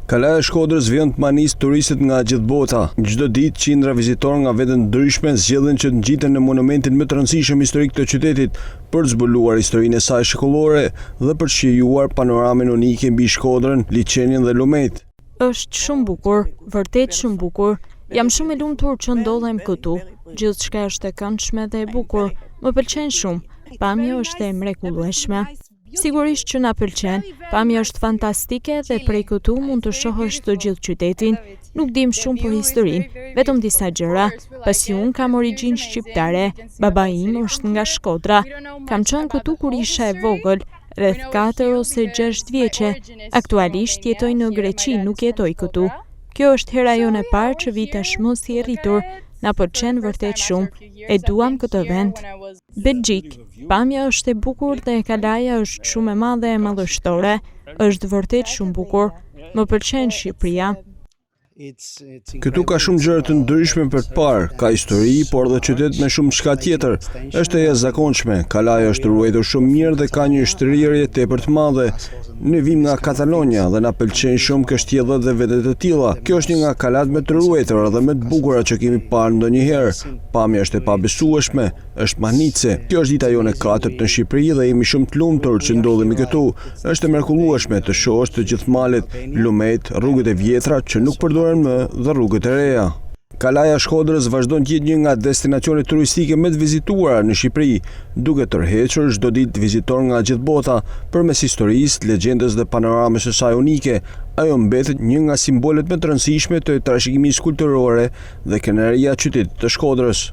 Kalaja e Shkodrës vjen të manisë turistët nga gjithë bota. Çdo ditë qindra vizitorë nga vende të ndryshme zgjedhin që të ngjiten në monumentin më të rëndësishëm historik të qytetit për të zbuluar historinë e saj shekullore dhe për të shijuar panoramën unike mbi Shkodrën, liçenin dhe lumet. Është shumë bukur, vërtet shumë bukur. Jam shumë e lumtur që ndodhem këtu. Gjithçka është e këndshme dhe e bukur. Më pëlqen shumë. Pamja është e mrekullueshme. Sigurisht që na pëlqen, pamja është fantastike dhe prej këtu mund të shohësh të gjithë qytetin. Nuk dim shumë për historinë, vetëm disa gjëra. Pasi unë kam origjinë shqiptare, baba im është nga Shkodra. Kam qenë këtu kur isha e vogël, rreth 4 ose 6 vjeçe. Aktualisht jetoj në Greqi, nuk jetoj këtu. Kjo është hera jone e parë që vi tashmë si e rritur. Na pëlqen vërtet shumë, e duam këtë vend. Belgjik, pamja është e bukur dhe kalaja është shumë e madhe e madhështore, është vërtet shumë bukur, më pëlqen Shqipëria. Këtu ka shumë gjëra të ndryshme për të parë, ka histori, por dhe qytet me shumë çka tjetër. Është e jashtëzakonshme, kalaja është ruajtur shumë mirë dhe ka një shtrirje tepër të madhe. Ne vim nga Katalonja dhe na pëlqejnë shumë kështjellat dhe vendet e tilla. Kjo është një nga kalat më të ruajtura dhe më të bukura që kemi parë ndonjëherë. Pamja është e pabesueshme, është manice. Kjo është dita jone e katërt në Shqipëri dhe jemi shumë të lumtur që ndodhemi këtu. Është e mrekullueshme të shohësh të gjithë malet, lumet, rrugët e vjetra që nuk përdoren më dhe rrugët e reja. Kalaja e Shkodrës vazhdon të jetë një nga destinacionet turistike më të vizituara në Shqipëri, duke tërhequr çdo ditë vizitorë nga gjithë bota, përmes historisë, legjendës dhe panoramës së saj unike. Ajo mbetet një nga simbolet më të rëndësishme të trashëgimisë kulturore dhe krenaria e qytetit të Shkodrës.